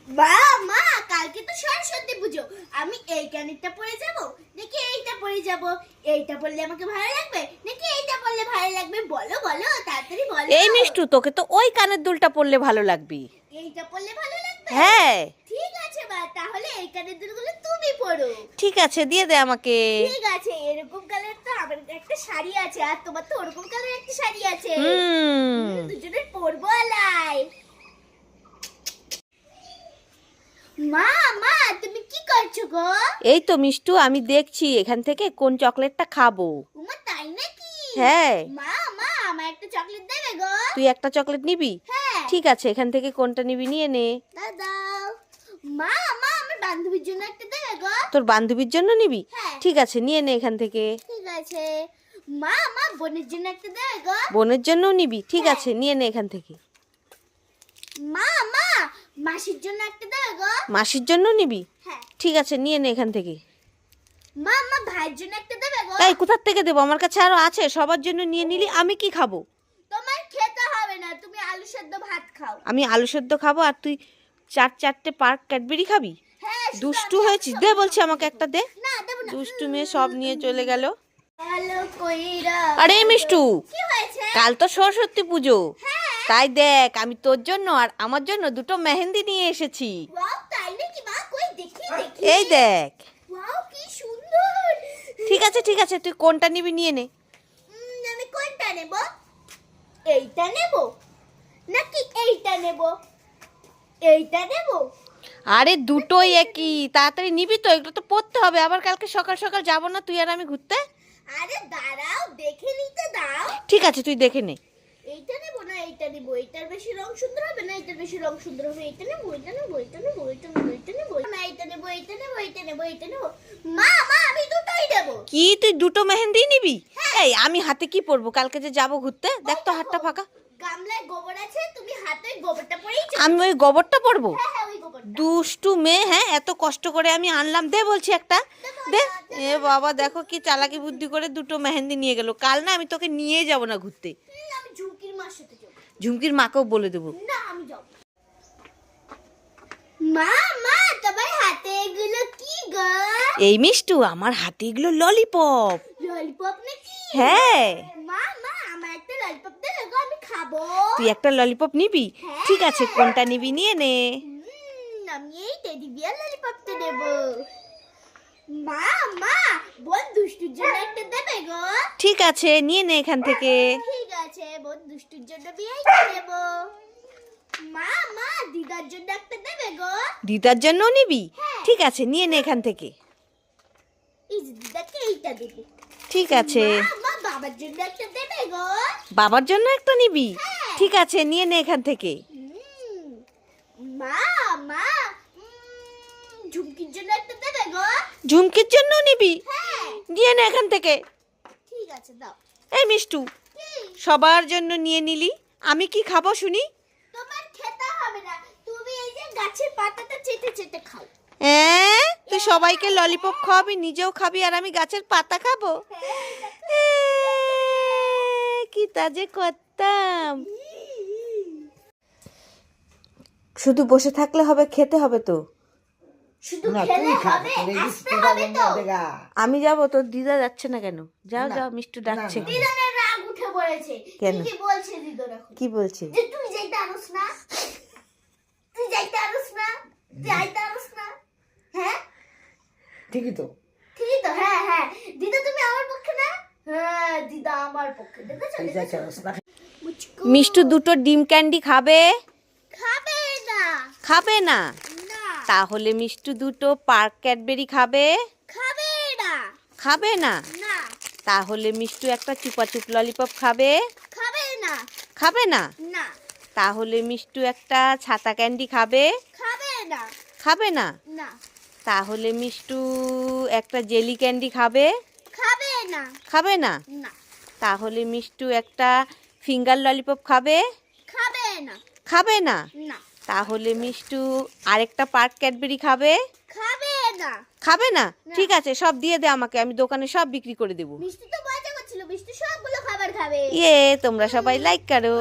মা মা কালকে তো সরস্বতী পুজো, আমি এই কানেরটা পরে যাব নাকি এইটা পরে যাব? এইটা পরলে আমাকে ভালো লাগবে নাকি এইটা পরলে ভালো লাগবে? বলো বলো তাড়াতাড়ি বলো। এই মিষ্টু, তোকে তো ওই কানের দুলটা পরলে ভালো লাগবে। এইটা পরলে ভালো লাগবে? হ্যাঁ ঠিক আছে মা, তাহলে এই কানের দুলগুলো তুমি পরো। ঠিক আছে, দিয়ে দে আমাকে। ঠিক আছে, এরকম কালার তো আমার একটা শাড়ি আছে, আর তোমার তো ওরকম কালার একটা শাড়ি আছে। দুজনের পরবো আলাই। মা মা তুমি কি করছো গো? এই তো মিষ্টু, আমি দেখছি এখান থেকে কোন চকলেটটা খাবো। উমা তাই নাকি? হ্যাঁ। মা মা আমার একটা চকলেট দেবে গো? তুই একটা চকলেট নিবি? হ্যাঁ। ঠিক আছে, এখান থেকে কোনটা নিবি নিয়ে নে। দাও। মা মা আমার বান্ধবীর জন্য একটা দেবে গো? তোর বান্ধবীর জন্য নিবি? হ্যাঁ। ঠিক আছে, নিয়ে নে এখান থেকে। ঠিক আছে। মা মা বোনের জন্য একটা দেবে গো? বোনের জন্যও নিবি? ঠিক হ্যাঁ। আছে, নিয়ে নে এখান থেকে। মা মা মাসির জন্য একটা দেবে গো? মাসির জন্য নিবি? হ্যাঁ। ঠিক আছে, নিয়ে নে এখান থেকে। মা মা ভাইয়ের জন্য একটা দেবে গো? এই কোথার থেকে দেবো? আমার কাছে আরো আছে, সবার জন্য নিয়ে নিলি আমি কি খাবো? তোমার খেতে হবে না, তুমি আলু সেদ্ধ ভাত খাও। আমি আলু সেদ্ধ খাবো আর তুই চারটে পার্ক ক্যাডবেরি খাবি? হ্যাঁ দুষ্টু হয়েছিস, দে বলছি আমাকে একটা দে। না দেব না। দুষ্টু মেয়ে সব নিয়ে চলে গেল। ভালো কইরা। আরে মিষ্টু, কি হয়েছে? কাল তো সরস্বতী পুজো, হ্যাঁ। তাই দেখ আমি তোর জন্য আর আমার জন্য দুটো মেহেন্দি নিয়ে এসেছি। ওয়াও তাই নাকি মা? কই দেখি দেখি। এই দেখ। ওয়াও কি সুন্দর। ঠিক আছে ঠিক আছে, তুই কোনটা নিবি নিয়ে নে। আমি কোনটা নেব? এইটা নেব নাকি এইটা নেব? এইটা নেব। আরে দুটোই একই, তাড়াতাড়ি নিবি তো, এগুলো তো পড়তে হবে, আবার কালকে সকাল সকাল যাবো না তুই আর আমি ঘুরতে? আরে দাঁড়াও, দেখে নিতে দাও। ঠিক আছে, তুই দেখে নে। এইটা নেব না এইটা নেব? এইটার বেশি রং সুন্দর হবে না এইটার বেশি রং সুন্দর হবে? এইটা নেব এইটা নেব এইটা নেব এইটা নেব এইটা নেব না এইটা নেব এইটা নেব এইটা নেব এইটা নেব। মা মা আমি দুটোই নেব। কি তুই দুটো মেহেন্দি নিবি? এই আমি হাতে কি পরবো? কালকে যে যাবো ঘুরতে, দেখ তো হাতটা ফাঁকা। গামলায় গোবর আছে, তুমি হাতে গোবরটা পরেই চলো। আমি ওই গোবরটা পরবো? হ্যাঁ হ্যাঁ ওই গোবরটা। দুষ্টু মেয়ে, হ্যাঁ এত কষ্ট করে আমি আনলাম, দে বলছি একটা দে। এ বাবা, দেখো কি চালাকি বুদ্ধি করে দুটো মেহেন্দি নিয়ে গেল। কাল না আমি তোকে নিয়ে যাব না ঘুরতে, আমি ঝুঁকির মার সাথে যাব। ঝুমকির মাকেও বলে দেবো। না আমি যাব। মা মা তোমার হাতে এগুলো কি গো? এই মিষ্টু, আমার হাতে এগুলো ললিপপ। ললিপপ নাকি? হ্যাঁ। মা মা আমার একটা ললিপপ দেবে গো? আমি খাবো। তুই একটা ললিপপ নিবি? হ্যাঁ। ঠিক আছে, কোনটা নিবি নিয়ে নে। আমি এই টেডি বিয়ার ললিপপটা দেব। মা মা বোন দুষ্টুর জন্য একটা দেবে গো? ঠিক আছে, নিয়ে নে এখান থেকে। ঠিক আছে, বোন দুষ্টুর জন্য বিয়াই দেব। মা মা দিদার জন্য একটা দেবে গো? দিদার জন্যও নিবি? হ্যাঁ। ঠিক আছে, নিয়ে নে এখান থেকে। এই যে দিদাকে এইটা দেবে। ঠিক আছে। মা মা বাবার জন্য একটা দেবে গো? বাবার জন্য একটা নিবি? হ্যাঁ। ঠিক আছে, নিয়ে নে এখান থেকে। মা মা ঝুমকির জন্য একটা দেবে গো? ঝুমকির জন্য নিবি? হ্যাঁ। নিয়ে নে এখান থেকে। ঠিক আছে দাও। এই মিষ্টু, কি? সবার জন্য নিয়ে নিলি, আমি কি খাবো শুনি? তোমার খেতে হবে না, তুমি এই যে গাছের পাতাটা চেটে চেটে খাও। হ্যাঁ, তুই সবাইকে ললিপপ খাওয়াবি, নিজেও খাবি, আর আমি গাছের পাতা খাবো? এ, কি তা যে করতাম। শুধু বসে থাকলে হবে, খেতে হবে তো। শুধু খেলে হবে, আসতে হবে তো। আমি যাবো, তোর দিদা যাচ্ছে না কেন? যাও যাও, মিষ্টু ডাকছে। দিদনের রাগ উঠে পড়েছে। কেন? কি বলছে দিদন এখন? কি বলছে? যে তুই যাইতে আরস না, তুই যাইতে আরস না, যাইতে আরস না। হ্যাঁ ঠিকই তো। ঠিকই তো, হ্যাঁ হ্যাঁ। দিদা তুমি আমার পক্ষে না? হ্যাঁ দিদা আমার পক্ষে। দেখেছো দেখেছো? মুচকু মিষ্টু দুটো ডিম ক্যান্ডি খাবে? খাবে না। খাবে না? না তাহলে মিষ্টু দুটো পার্ক ক্যাডবেরি খাবে? খাবে না। খাবে না? না তাহলে মিষ্টু একটা চুপাচুপ ললিপপ খাবে? খাবে না। খাবে না? না তাহলে মিষ্টু একটা ছাতা ক্যান্ডি খাবে? খাবে না। খাবে না? না তাহলে মিষ্টু একটা জেলি ক্যান্ডি খাবে? খাবে না। খাবে না? না তাহলে মিষ্টু একটা ফিঙ্গার ললিপপ খাবে? খাবে না। খাবে না? না তাহলে মিষ্টু আরেকটা পার্ক ক্যাডবেরি খাবে? খাবে না। খাবে না? না। ঠিক আছে, সব দিয়ে দে আমাকে, আমি দোকানে সব বিক্রি করে দেবো। মিষ্টি তো মজা করছিল, মিষ্টি সবগুলো খাবার খাবে। ইয়ে, তোমরা সবাই লাইক করো।